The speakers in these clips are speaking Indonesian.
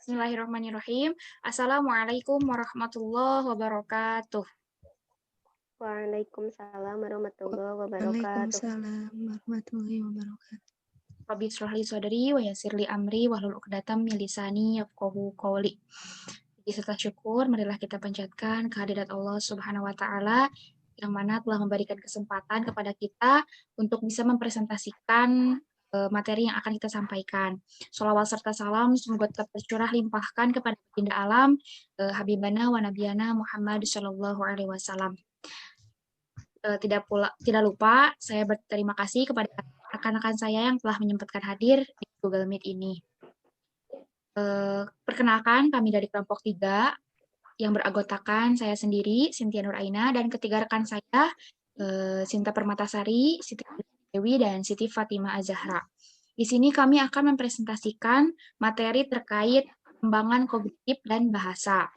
Bismillahirrahmanirrahim. Assalamualaikum warahmatullahi wabarakatuh. Waalaikumsalam warahmatullahi wabarakatuh. Waalaikumsalam warahmatullahi wabarakatuh. Rabbi shrah li sadri wa yassir li amri wahlul 'uqdatam min lisani yafqahu qawli. Serta syukur, marilah kita panjatkan kehadirat Allah Subhanahu wa taala yang mana telah memberikan kesempatan kepada kita untuk bisa mempresentasikan materi yang akan kita sampaikan. Sholawat serta salam semoga tetap tercurah limpahkan kepada baginda alam Habibana wa Nabiyana Muhammad sallallahu alaihi wasallam. Tidak lupa saya berterima kasih kepada rekan-rekan saya yang telah menyempatkan hadir di Google Meet ini. Perkenalkan, kami dari kelompok 3 yang beranggotakan saya sendiri, Cynthia Nuraina, dan ketiga rekan saya, Sinta Permatasari, Siti Dewi, dan Siti Fatimah Az-Zahra. Di sini kami akan mempresentasikan materi terkait perkembangan kognitif dan bahasa.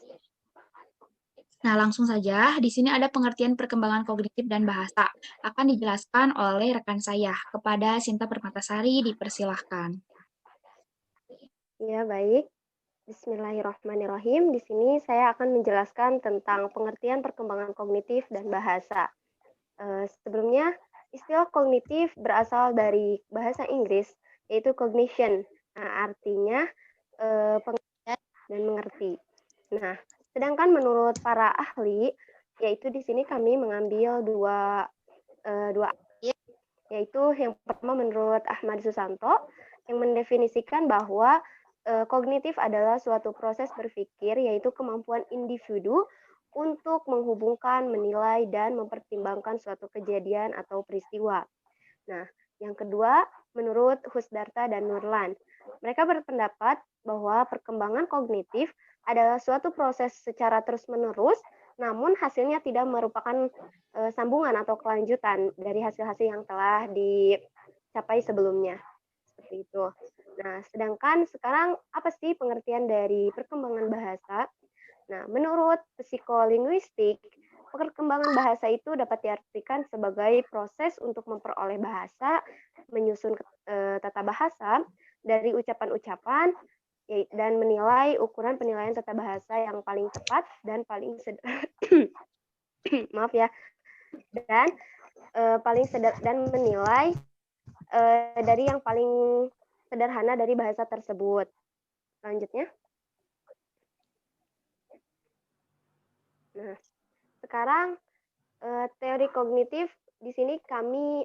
Nah, langsung saja, di sini ada pengertian perkembangan kognitif dan bahasa. Akan dijelaskan oleh rekan saya. Kepada Sinta Permatasari, dipersilahkan. Ya, baik. Bismillahirrahmanirrahim. Di sini saya akan menjelaskan tentang pengertian perkembangan kognitif dan bahasa. Sebelumnya, istilah kognitif berasal dari bahasa Inggris, yaitu cognition. Nah, artinya pengertian dan mengerti. Nah, sedangkan menurut para ahli, yaitu di sini kami mengambil dua ahli, yaitu yang pertama menurut Ahmad Susanto, yang mendefinisikan bahwa kognitif adalah suatu proses berpikir, yaitu kemampuan individu untuk menghubungkan, menilai, dan mempertimbangkan suatu kejadian atau peristiwa. Nah, yang kedua, menurut Husdarta dan Nurlan, mereka berpendapat bahwa perkembangan kognitif adalah suatu proses secara terus-menerus, namun hasilnya tidak merupakan sambungan atau kelanjutan dari hasil-hasil yang telah dicapai sebelumnya. Seperti itu. Nah, sedangkan sekarang apa sih pengertian dari perkembangan bahasa? Nah, menurut psikolinguistik, perkembangan bahasa itu dapat diartikan sebagai proses untuk memperoleh bahasa, menyusun tata bahasa dari ucapan-ucapan, dan menilai ukuran penilaian tata bahasa yang paling tepat dan paling maaf ya, dan dan menilai dari yang paling sederhana dari bahasa tersebut. Selanjutnya. Nah, sekarang teori kognitif, di sini kami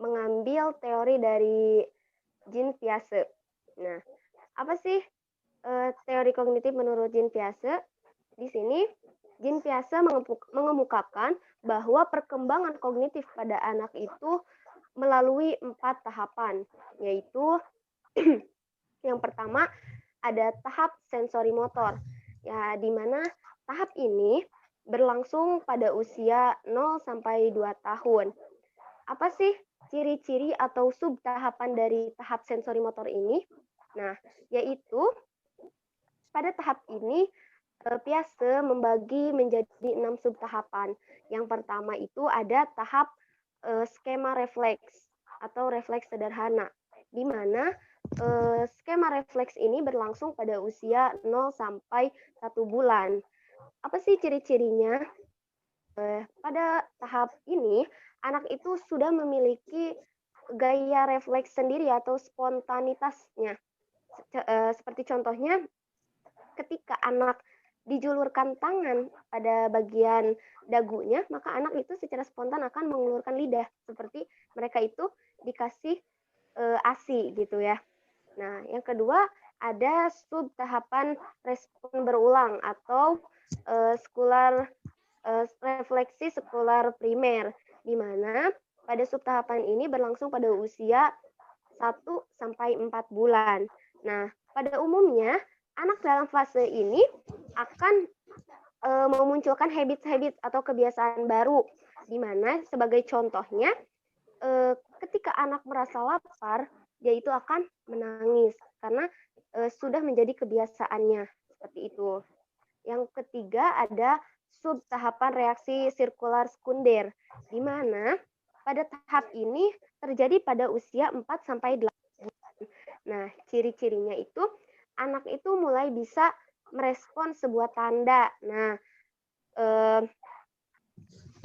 mengambil teori dari Jean Piaget. Nah, apa sih teori kognitif menurut Jean Piaget? Di sini Jean Piaget mengemukakan bahwa perkembangan kognitif pada anak itu melalui 4 tahapan, yaitu yang pertama ada tahap sensori motor, ya, di mana tahap ini berlangsung pada usia 0 sampai 2 tahun. Apa sih ciri-ciri atau subtahapan dari tahap sensori motor ini? Nah, yaitu pada tahap ini Piaget membagi menjadi 6 subtahapan. Yang pertama itu ada tahap skema refleks atau refleks sederhana, di mana skema refleks ini berlangsung pada usia 0 sampai 1 bulan. Apa sih ciri-cirinya? Pada tahap ini, anak itu sudah memiliki gaya refleks sendiri atau spontanitasnya. Seperti contohnya, ketika anak dijulurkan tangan pada bagian dagunya, maka anak itu secara spontan akan mengulurkan lidah, seperti mereka itu dikasih ASI gitu ya. Nah, yang kedua ada sub tahapan respon berulang atau refleksi sekular primer, di mana pada sub tahapan ini berlangsung pada usia 1 sampai 4 bulan. Nah, pada umumnya anak dalam fase ini akan memunculkan habit-habit atau kebiasaan baru, di mana sebagai contohnya ketika anak merasa lapar, dia itu akan menangis karena sudah menjadi kebiasaannya, seperti itu. Yang ketiga ada sub tahapan reaksi sirkular sekunder, di mana pada tahap ini terjadi pada usia 4 sampai 8 bulan. Nah, ciri-cirinya itu anak itu mulai bisa merespon sebuah tanda. Nah,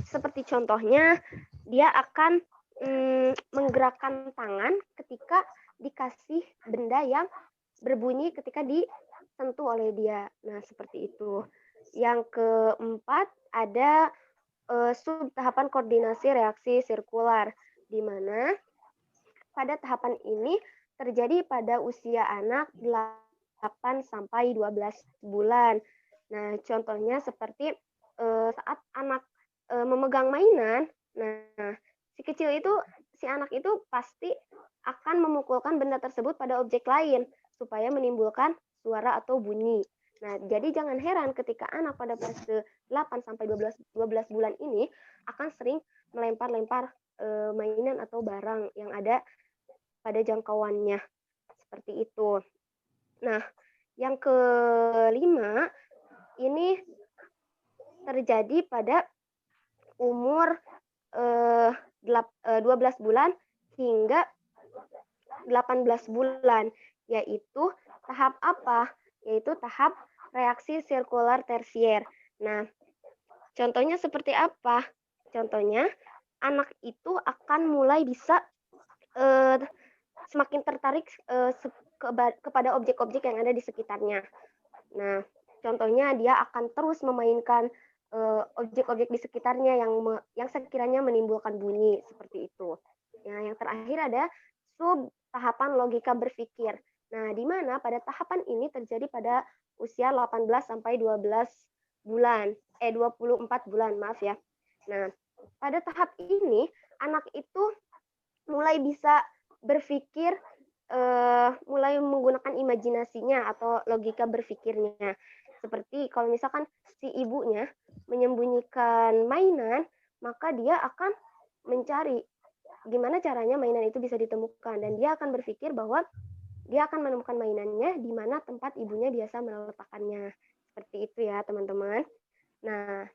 seperti contohnya, dia akan menggerakkan tangan ketika dikasih benda yang berbunyi ketika disentuh oleh dia. Nah, seperti itu. Yang keempat, ada sub tahapan koordinasi reaksi sirkular, di mana pada tahapan ini terjadi pada usia anak 8 sampai 12 bulan. Nah, contohnya seperti saat anak memegang mainan, nah si anak itu pasti akan memukulkan benda tersebut pada objek lain supaya menimbulkan suara atau bunyi. Nah, jadi jangan heran ketika anak pada fase 8 sampai 12 bulan ini akan sering melempar-lempar mainan atau barang yang ada pada jangkauannya. Seperti itu. Nah, yang kelima ini terjadi pada umur 12 bulan hingga 18 bulan, yaitu tahap apa? Yaitu tahap reaksi sirkular tersier. Nah, contohnya seperti apa? Contohnya, anak itu akan mulai bisa semakin tertarik kepada objek-objek yang ada di sekitarnya. Nah, contohnya dia akan terus memainkan objek-objek di sekitarnya yang sekiranya menimbulkan bunyi seperti itu. Nah, yang terakhir ada sub tahapan logika berpikir. Nah, di mana pada tahapan ini terjadi pada usia 18 sampai 24 bulan, maaf ya. Nah, pada tahap ini anak itu mulai bisa berpikir, mulai menggunakan imajinasinya atau logika berpikirnya. Seperti kalau misalkan si ibunya menyembunyikan mainan, maka dia akan mencari gimana caranya mainan itu bisa ditemukan, dan dia akan berpikir bahwa dia akan menemukan mainannya di mana tempat ibunya biasa meletakkannya. Seperti itu ya, teman-teman. Nah,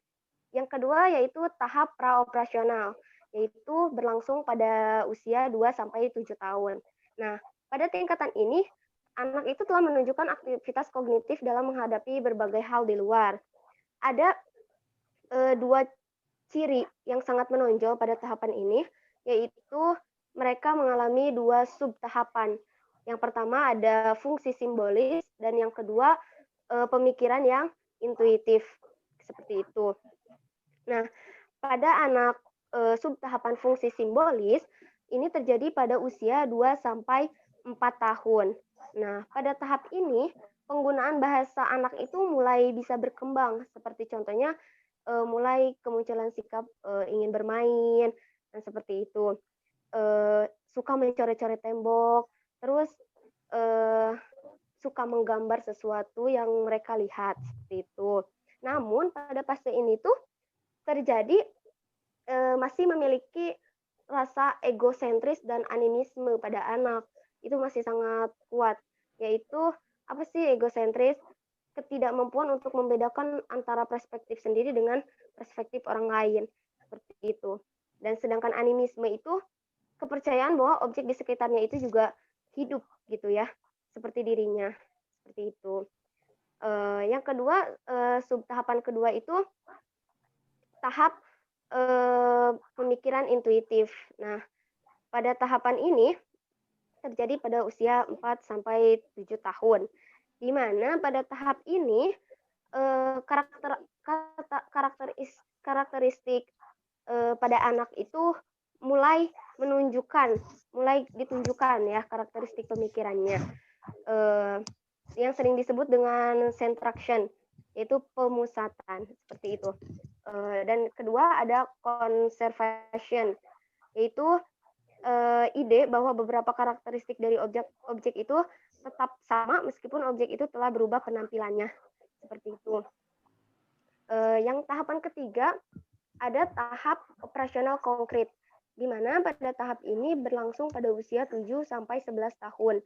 yang kedua yaitu tahap praoperasional, yaitu berlangsung pada usia 2 sampai 7 tahun. Nah, pada tingkatan ini anak itu telah menunjukkan aktivitas kognitif dalam menghadapi berbagai hal di luar. Ada dua ciri yang sangat menonjol pada tahapan ini, yaitu mereka mengalami dua subtahapan. Yang pertama ada fungsi simbolis, dan yang kedua pemikiran yang intuitif. Seperti itu. Nah, pada anak subtahapan fungsi simbolis, ini terjadi pada usia 2 sampai 4 tahun. Nah, pada tahap ini, penggunaan bahasa anak itu mulai bisa berkembang, seperti contohnya mulai kemunculan sikap ingin bermain, dan seperti itu. Suka mencoret-coret tembok, terus suka menggambar sesuatu yang mereka lihat, seperti itu. Namun pada fase ini tuh terjadi masih memiliki rasa egosentris dan animisme pada anak. Itu masih sangat kuat, yaitu apa sih egosentris? Ketidakmampuan untuk membedakan antara perspektif sendiri dengan perspektif orang lain, seperti itu. Dan sedangkan animisme itu kepercayaan bahwa objek di sekitarnya itu juga hidup gitu ya, seperti dirinya, seperti itu. Yang kedua, subtahapan kedua itu tahap pemikiran intuitif. Nah, pada tahapan ini terjadi pada usia 4 sampai 7 tahun. Di mana pada tahap ini karakteristik pada anak itu mulai ditunjukkan ya karakteristik pemikirannya. Yang sering disebut dengan centration, yaitu pemusatan, seperti itu. Dan kedua ada conservation, yaitu ide bahwa beberapa karakteristik dari objek itu tetap sama meskipun objek itu telah berubah penampilannya, seperti itu. Yang tahapan ketiga ada tahap operasional konkret, di mana pada tahap ini berlangsung pada usia 7 sampai 11 tahun.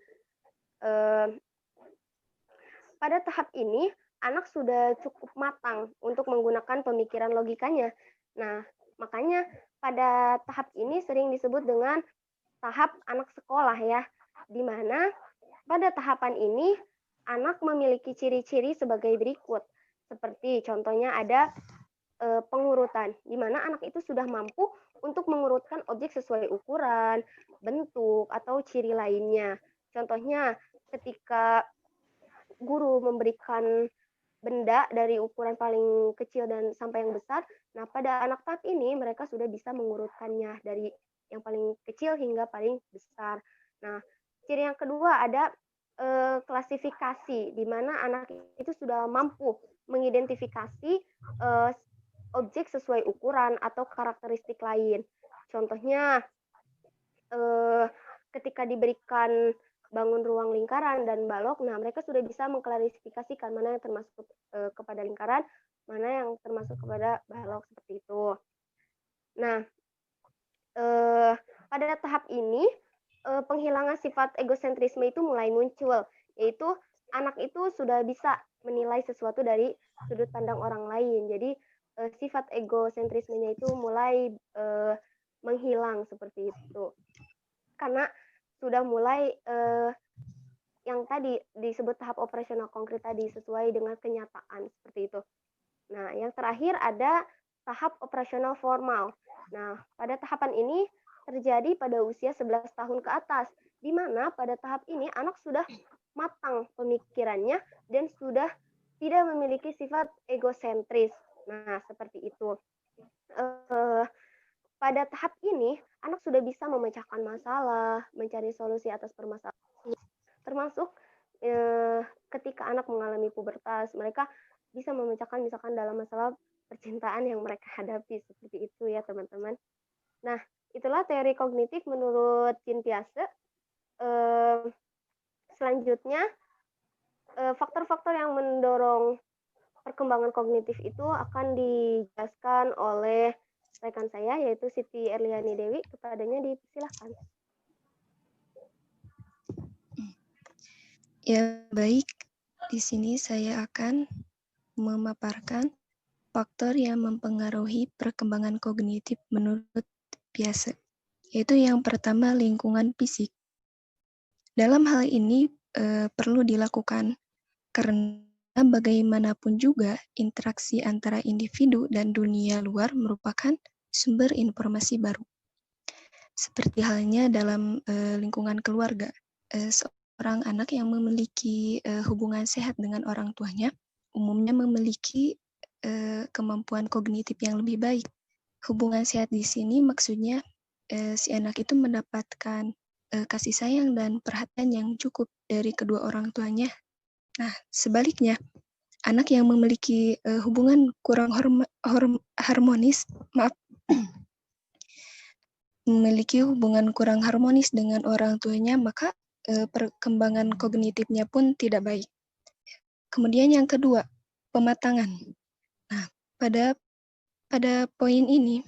Pada tahap ini anak sudah cukup matang untuk menggunakan pemikiran logikanya. Nah, makanya pada tahap ini sering disebut dengan tahap anak sekolah ya, di mana pada tahapan ini anak memiliki ciri-ciri sebagai berikut. Seperti contohnya ada pengurutan, di mana anak itu sudah mampu untuk mengurutkan objek sesuai ukuran, bentuk, atau ciri lainnya. Contohnya ketika guru memberikan benda dari ukuran paling kecil dan sampai yang besar. Nah, pada anak tahap ini mereka sudah bisa mengurutkannya dari yang paling kecil hingga paling besar. Nah, ciri yang kedua ada klasifikasi, di mana anak itu sudah mampu mengidentifikasi objek sesuai ukuran atau karakteristik lain. Contohnya, ketika diberikan bangun ruang lingkaran dan balok, nah mereka sudah bisa mengklarifikasikan mana yang termasuk kepada lingkaran, mana yang termasuk kepada balok, seperti itu. Nah, pada tahap ini penghilangan sifat egosentrisme itu mulai muncul, yaitu anak itu sudah bisa menilai sesuatu dari sudut pandang orang lain. Jadi sifat egosentrismenya itu mulai menghilang seperti itu. Karena sudah mulai yang tadi disebut tahap operasional konkret tadi sesuai dengan kenyataan seperti itu. Nah, yang terakhir ada tahap operasional formal. Nah, pada tahapan ini terjadi pada usia 11 tahun ke atas, di mana pada tahap ini anak sudah matang pemikirannya dan sudah tidak memiliki sifat egosentris. Nah, seperti itu. Pada tahap ini, anak sudah bisa memecahkan masalah, mencari solusi atas permasalahan, termasuk ketika anak mengalami pubertas, mereka bisa memecahkan misalkan dalam masalah percintaan yang mereka hadapi, seperti itu ya teman-teman. Nah, itulah teori kognitif menurut Jean Piaget. Selanjutnya, faktor-faktor yang mendorong perkembangan kognitif itu akan dijelaskan oleh rekan saya, yaitu Siti Erliani Dewi. Kepadanya dipersilahkan. Ya, baik. Di sini saya akan memaparkan faktor yang mempengaruhi perkembangan kognitif menurut Piaget, yaitu yang pertama lingkungan fisik. Dalam hal ini perlu dilakukan karena bagaimanapun juga interaksi antara individu dan dunia luar merupakan sumber informasi baru. Seperti halnya dalam lingkungan keluarga, seorang anak yang memiliki hubungan sehat dengan orang tuanya umumnya memiliki kemampuan kognitif yang lebih baik. Hubungan sehat di sini maksudnya si anak itu mendapatkan kasih sayang dan perhatian yang cukup dari kedua orang tuanya. Nah, sebaliknya, anak yang memiliki hubungan kurang harmonis, memiliki hubungan kurang harmonis dengan orang tuanya, maka perkembangan kognitifnya pun tidak baik. Kemudian yang kedua, pematangan. Nah, pada poin ini,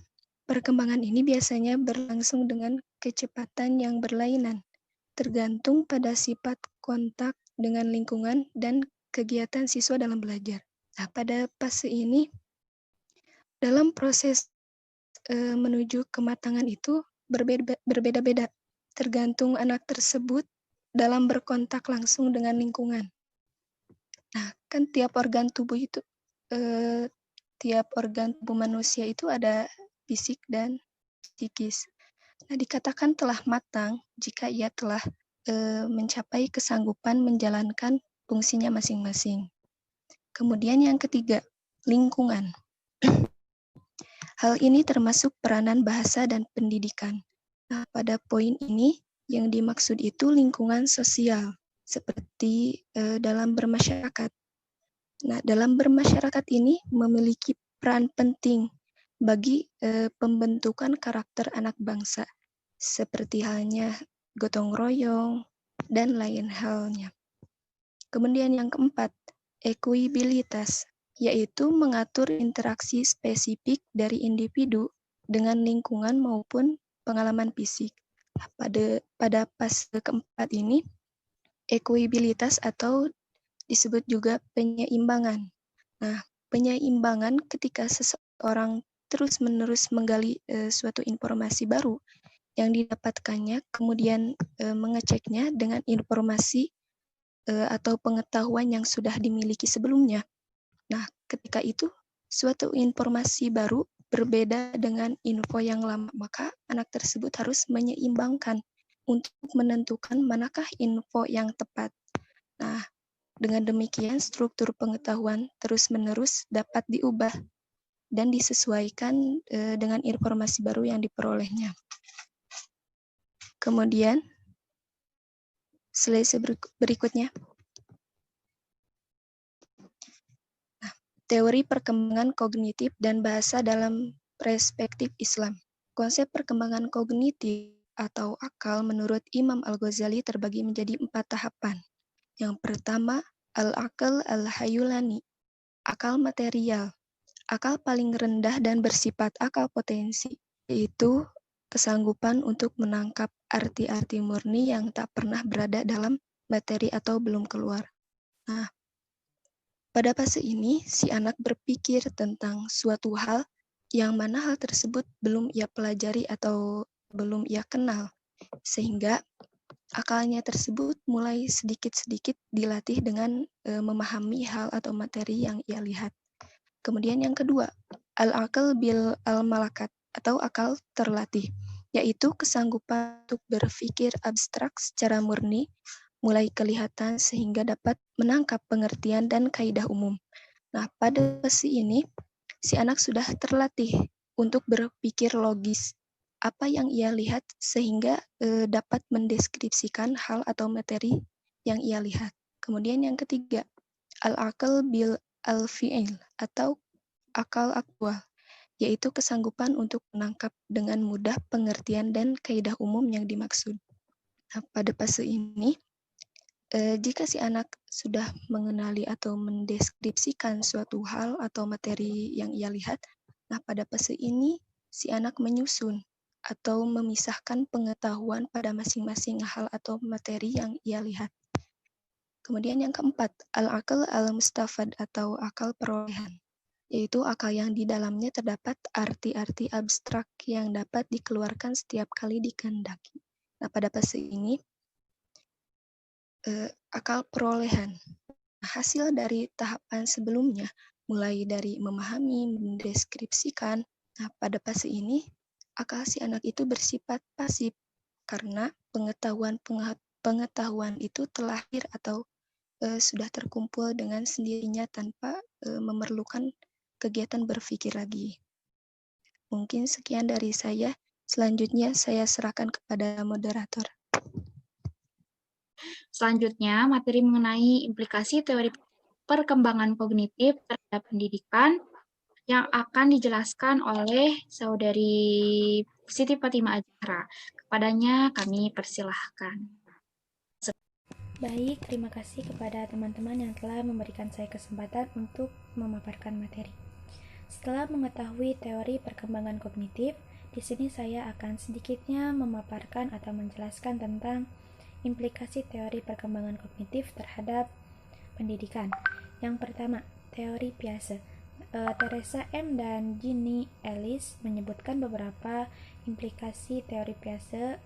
perkembangan ini biasanya berlangsung dengan kecepatan yang berlainan, tergantung pada sifat kontak dengan lingkungan dan kegiatan siswa dalam belajar. Nah, pada fase ini, dalam proses menuju kematangan itu berbeda-beda, tergantung anak tersebut dalam berkontak langsung dengan lingkungan. Nah, kan tiap organ tubuh manusia itu ada fisik dan psikis. Nah, dikatakan telah matang jika ia telah mencapai kesanggupan menjalankan fungsinya masing-masing. Kemudian yang ketiga, lingkungan. Hal ini termasuk peranan bahasa dan pendidikan. Nah, pada poin ini yang dimaksud itu lingkungan sosial, seperti dalam bermasyarakat. Nah, dalam bermasyarakat ini memiliki peran penting bagi pembentukan karakter anak bangsa, seperti halnya gotong royong dan lain halnya. Kemudian yang keempat, ekuibilitas, yaitu mengatur interaksi spesifik dari individu dengan lingkungan maupun pengalaman fisik. Pada fase keempat ini, ekuibilitas atau disebut juga penyeimbangan. Nah, penyeimbangan ketika seseorang terus-menerus menggali suatu informasi baru yang didapatkannya, kemudian mengeceknya dengan informasi atau pengetahuan yang sudah dimiliki sebelumnya. Nah, ketika itu suatu informasi baru berbeda dengan info yang lama, maka anak tersebut harus menyeimbangkan untuk menentukan manakah info yang tepat. Nah, dengan demikian struktur pengetahuan terus-menerus dapat diubah dan disesuaikan dengan informasi baru yang diperolehnya. Kemudian, slide berikutnya. Nah, teori perkembangan kognitif dan bahasa dalam perspektif Islam. Konsep perkembangan kognitif atau akal menurut Imam Al-Ghazali terbagi menjadi 4 tahapan. Yang pertama, al-aql al-hayulani, akal material. Akal paling rendah dan bersifat akal potensi, yaitu kesanggupan untuk menangkap arti-arti murni yang tak pernah berada dalam materi atau belum keluar. Nah, pada fase ini, si anak berpikir tentang suatu hal yang mana hal tersebut belum ia pelajari atau belum ia kenal, sehingga akalnya tersebut mulai sedikit-sedikit dilatih dengan memahami hal atau materi yang ia lihat. Kemudian yang kedua, al-aql bil al-malakat atau akal terlatih, yaitu kesanggupan untuk berpikir abstrak secara murni, mulai kelihatan sehingga dapat menangkap pengertian dan kaidah umum. Nah, pada fase ini, si anak sudah terlatih untuk berpikir logis, apa yang ia lihat sehingga dapat mendeskripsikan hal atau materi yang ia lihat. Kemudian yang ketiga, al-aql bil al-fi'il atau akal aktual, yaitu kesanggupan untuk menangkap dengan mudah pengertian dan kaidah umum yang dimaksud. Nah, pada fase ini, jika si anak sudah mengenali atau mendeskripsikan suatu hal atau materi yang ia lihat, nah pada fase ini si anak menyusun atau memisahkan pengetahuan pada masing-masing hal atau materi yang ia lihat. Kemudian yang keempat, al-aql al-mustafad atau akal perolehan, yaitu akal yang di dalamnya terdapat arti-arti abstrak yang dapat dikeluarkan setiap kali dikehendaki. Nah, pada fase ini, akal perolehan. Hasil dari tahapan sebelumnya, mulai dari memahami, mendeskripsikan. Nah, pada fase ini, akal si anak itu bersifat pasif, karena pengetahuan itu terlahir atau sudah terkumpul dengan sendirinya tanpa memerlukan kegiatan berpikir lagi. Mungkin sekian dari saya. Selanjutnya saya serahkan kepada moderator. Selanjutnya, materi mengenai implikasi teori perkembangan kognitif terhadap pendidikan yang akan dijelaskan oleh Saudari Siti Fatimah Azhara. Kepadanya kami persilahkan. Baik, terima kasih kepada teman-teman yang telah memberikan saya kesempatan untuk memaparkan materi. Setelah mengetahui teori perkembangan kognitif, di sini saya akan sedikitnya memaparkan atau menjelaskan tentang implikasi teori perkembangan kognitif terhadap pendidikan. Yang pertama, teori Piaget. Teresa M. dan Ginny Ellis menyebutkan beberapa implikasi teori Piaget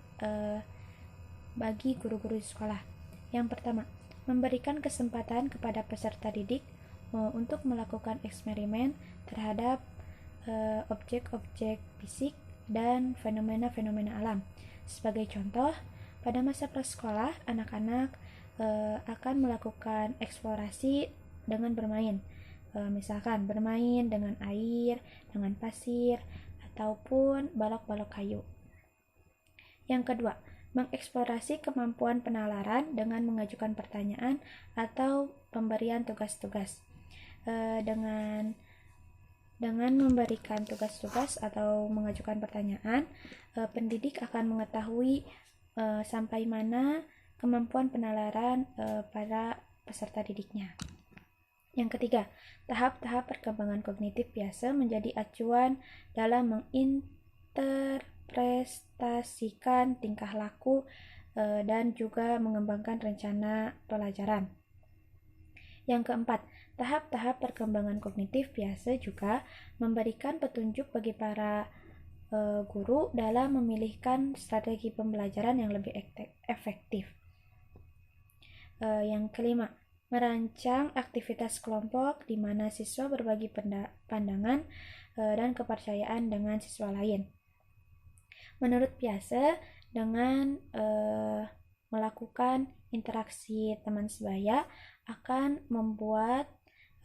bagi guru-guru di sekolah. Yang pertama, memberikan kesempatan kepada peserta didik untuk melakukan eksperimen terhadap objek-objek fisik dan fenomena-fenomena alam. Sebagai contoh, pada masa prasekolah, anak-anak akan melakukan eksplorasi dengan bermain. Misalkan bermain dengan air, dengan pasir, ataupun balok-balok kayu. Yang kedua, mengeksplorasi kemampuan penalaran dengan mengajukan pertanyaan atau pemberian tugas-tugas. Dengan memberikan tugas-tugas atau mengajukan pertanyaan, pendidik akan mengetahui sampai mana kemampuan penalaran para peserta didiknya. Yang ketiga, tahap-tahap perkembangan kognitif biasa menjadi acuan dalam menginterpretasikan tingkah laku dan juga mengembangkan rencana pelajaran. Yang keempat, tahap-tahap perkembangan kognitif biasa juga memberikan petunjuk bagi para guru dalam memilihkan strategi pembelajaran yang lebih efektif. Yang kelima, merancang aktivitas kelompok di mana siswa berbagi pandangan dan kepercayaan dengan siswa lain. Menurut Piase, dengan melakukan interaksi teman sebaya akan membuat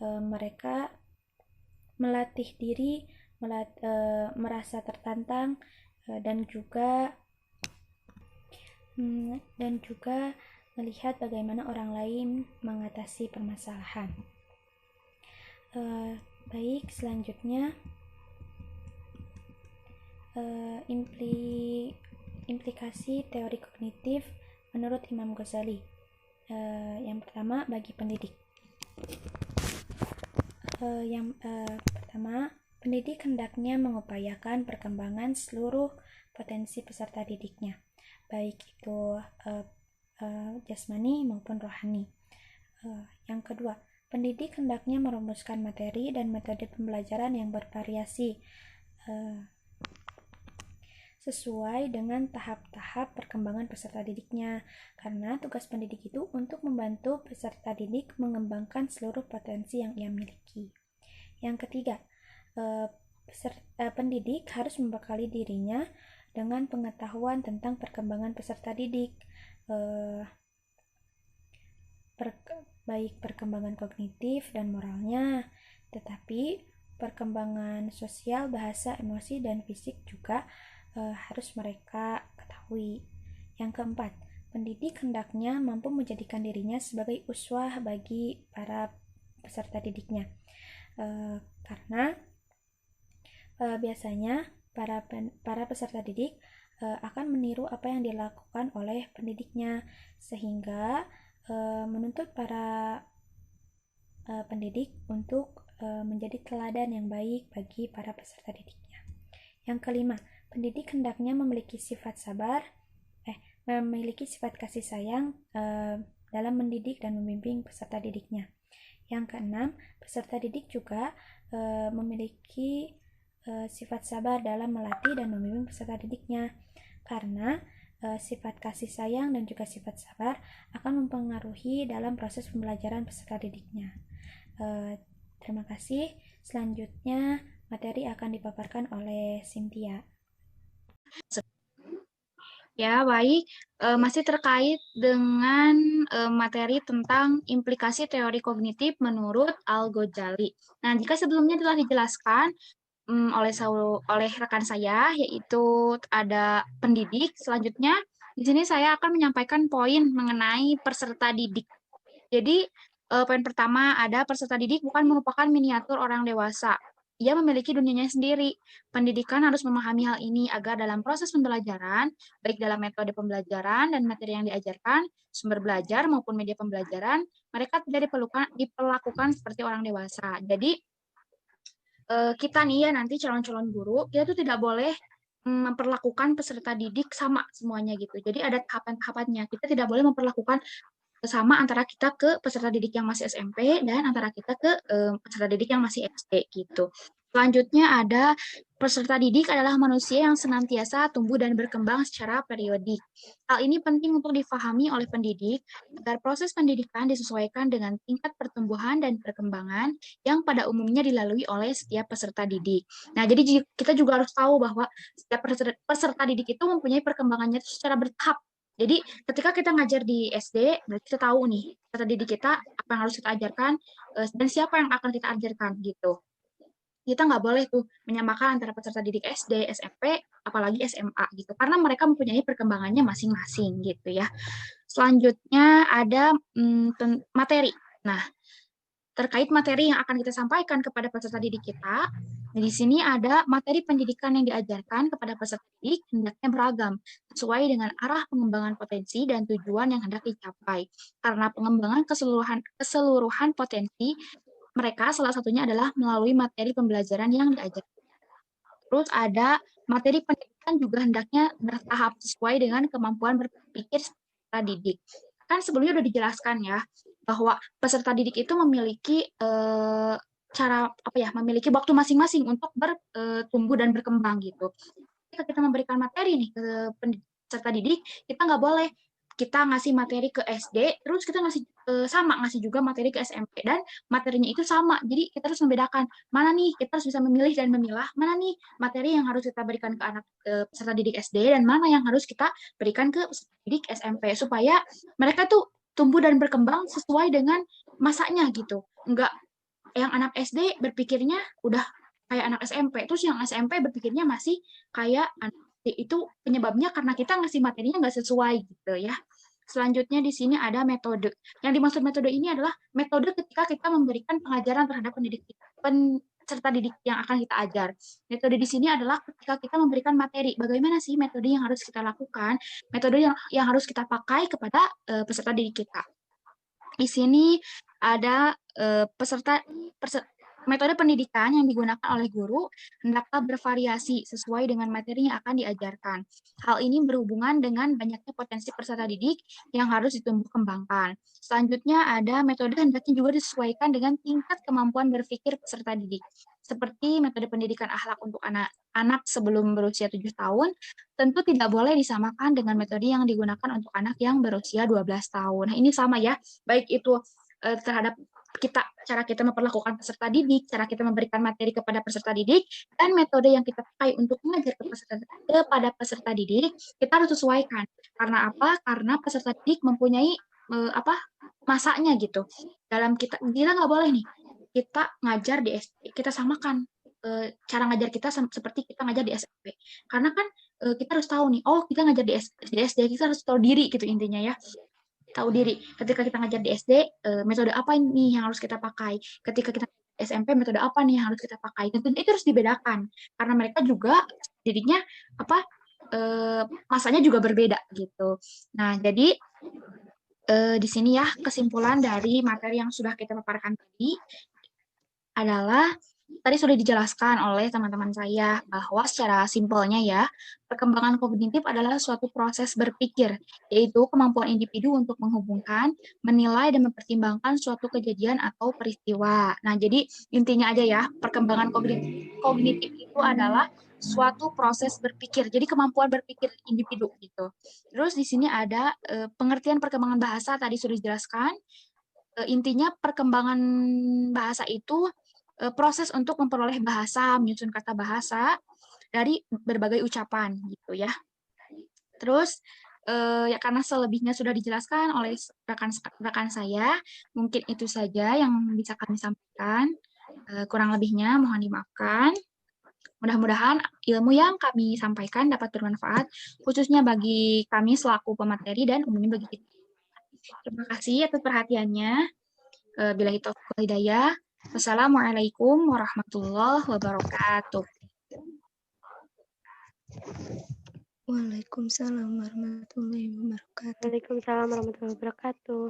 mereka melatih diri, merasa tertantang, dan juga melihat bagaimana orang lain mengatasi permasalahan. Baik, selanjutnya implikasi teori kognitif menurut Imam Ghazali. Yang pertama, bagi pendidik. Pertama, pendidik hendaknya mengupayakan perkembangan seluruh potensi peserta didiknya, baik itu jasmani maupun rohani. Yang kedua, pendidik hendaknya merumuskan materi dan metode pembelajaran yang bervariasi sesuai dengan tahap-tahap perkembangan peserta didiknya, karena tugas pendidik itu untuk membantu peserta didik mengembangkan seluruh potensi yang ia miliki. Yang ketiga, pendidik harus membekali dirinya dengan pengetahuan tentang perkembangan peserta didik, baik perkembangan kognitif dan moralnya, tetapi perkembangan sosial, bahasa, emosi, dan fisik juga harus mereka ketahui. Yang keempat, pendidik hendaknya mampu menjadikan dirinya sebagai uswah bagi para peserta didiknya, karena biasanya para peserta didik akan meniru apa yang dilakukan oleh pendidiknya, sehingga menuntut para pendidik untuk menjadi teladan yang baik bagi para peserta didiknya. Yang kelima, pendidik hendaknya memiliki sifat kasih sayang dalam mendidik dan membimbing peserta didiknya. Yang keenam, peserta didik juga memiliki sifat sabar dalam melatih dan membimbing peserta didiknya, karena sifat kasih sayang dan juga sifat sabar akan mempengaruhi dalam proses pembelajaran peserta didiknya. Terima kasih. Selanjutnya, materi akan dipaparkan oleh Cynthia. Ya, baik. Masih terkait dengan materi tentang implikasi teori kognitif menurut Al-Ghazali. Nah, jika sebelumnya telah dijelaskan oleh rekan saya, yaitu ada pendidik, selanjutnya di sini saya akan menyampaikan poin mengenai peserta didik. Jadi, poin pertama ada peserta didik bukan merupakan miniatur orang dewasa. Ia memiliki dunianya sendiri. Pendidikan harus memahami hal ini agar dalam proses pembelajaran, baik dalam metode pembelajaran dan materi yang diajarkan, sumber belajar maupun media pembelajaran, mereka tidak diperlakukan seperti orang dewasa. Jadi, kita nih ya nanti calon-calon guru, kita tuh tidak boleh memperlakukan peserta didik sama semuanya gitu. Jadi ada tahapan-tahapannya. Kita tidak boleh memperlakukan sama antara kita ke peserta didik yang masih SMP dan antara kita ke peserta didik yang masih SD gitu. Selanjutnya ada peserta didik adalah manusia yang senantiasa tumbuh dan berkembang secara periodik. Hal ini penting untuk difahami oleh pendidik agar proses pendidikan disesuaikan dengan tingkat pertumbuhan dan perkembangan yang pada umumnya dilalui oleh setiap peserta didik. Nah, jadi kita juga harus tahu bahwa setiap peserta didik itu mempunyai perkembangannya secara bertahap. Jadi ketika kita ngajar di SD, berarti kita tahu nih peserta didik kita apa yang harus kita ajarkan dan siapa yang akan kita ajarkan gitu. Kita nggak boleh tuh menyamakan antara peserta didik SD, SMP, apalagi SMA gitu, karena mereka mempunyai perkembangannya masing-masing gitu ya. Selanjutnya ada materi. Nah, terkait materi yang akan kita sampaikan kepada peserta didik kita, di sini ada materi pendidikan yang diajarkan kepada peserta didik hendaknya beragam, sesuai dengan arah pengembangan potensi dan tujuan yang hendak dicapai. Karena pengembangan keseluruhan potensi mereka salah satunya adalah melalui materi pembelajaran yang diajarkan. Terus ada materi pendidikan juga hendaknya bertahap sesuai dengan kemampuan berpikir peserta didik. Kan sebelumnya sudah dijelaskan ya bahwa peserta didik itu memiliki memiliki waktu masing-masing untuk bertumbuh dan berkembang gitu. Ketika kita memberikan materi nih ke peserta didik, kita nggak boleh kita ngasih materi ke SD, terus kita ngasih ngasih juga materi ke SMP, dan materinya itu sama. Jadi kita harus membedakan mana nih kita harus bisa memilih dan memilah mana nih materi yang harus kita berikan ke anak peserta didik SD dan mana yang harus kita berikan ke peserta didik SMP, supaya mereka tuh tumbuh dan berkembang sesuai dengan masanya gitu. Enggak yang anak SD berpikirnya udah kayak anak SMP, terus yang SMP berpikirnya masih kayak anak SD. Itu penyebabnya karena kita ngasih materinya nggak sesuai gitu ya. Selanjutnya di sini ada metode. Yang dimaksud metode ini adalah metode ketika kita memberikan pengajaran terhadap peserta didik yang akan kita ajar. Metode di sini adalah ketika kita memberikan materi. Bagaimana sih metode yang harus kita lakukan, metode yang harus kita pakai kepada peserta didik kita. Di sini ada metode pendidikan yang digunakan oleh guru hendaklah bervariasi sesuai dengan materi yang akan diajarkan. Hal ini berhubungan dengan banyaknya potensi peserta didik yang harus ditumbuh kembangkan. Selanjutnya ada metode hendaknya juga disesuaikan dengan tingkat kemampuan berpikir peserta didik. Seperti metode pendidikan akhlak untuk anak sebelum berusia 7 tahun, tentu tidak boleh disamakan dengan metode yang digunakan untuk anak yang berusia 12 tahun. Nah, ini sama ya, baik itu terhadap cara kita memperlakukan peserta didik, cara kita memberikan materi kepada peserta didik, dan metode yang kita pakai untuk mengajar kepada peserta didik, kita harus sesuaikan. Karena apa? Karena peserta didik mempunyai masanya gitu. Dalam kita nggak boleh nih kita ngajar di SD, kita samakan cara ngajar kita seperti kita ngajar di SMP. Karena kan kita harus tahu nih, oh kita ngajar di SD, kita harus tahu diri gitu intinya ya. Tahu diri. Ketika kita ngajar di SD, metode apa nih yang harus kita pakai? Ketika kita SMP, metode apa nih yang harus kita pakai? Tentunya itu harus dibedakan karena mereka juga dirinya masanya juga berbeda gitu. Nah, jadi di sini ya kesimpulan dari materi yang sudah kita paparkan tadi adalah tadi sudah dijelaskan oleh teman-teman saya bahwa secara simpelnya ya, perkembangan kognitif adalah suatu proses berpikir, yaitu kemampuan individu untuk menghubungkan, menilai, dan mempertimbangkan suatu kejadian atau peristiwa. Nah, jadi intinya aja ya, perkembangan kognitif itu adalah suatu proses berpikir, jadi kemampuan berpikir individu gitu. Terus di sini ada pengertian perkembangan bahasa tadi sudah dijelaskan. Intinya perkembangan bahasa itu proses untuk memperoleh bahasa, menyusun kata bahasa dari berbagai ucapan gitu ya. Terus ya karena selebihnya sudah dijelaskan oleh rekan saya, mungkin itu saja yang bisa kami sampaikan. Kurang lebihnya mohon dimaafkan. Mudah-mudahan ilmu yang kami sampaikan dapat bermanfaat, khususnya bagi kami selaku pemateri dan umumnya bagi kita. Terima kasih atas perhatiannya. Billahi taufiq wal hidayah. Wassalamualaikum warahmatullahi wabarakatuh. Waalaikumsalam warahmatullahi wabarakatuh. Waalaikumsalam warahmatullahi wabarakatuh.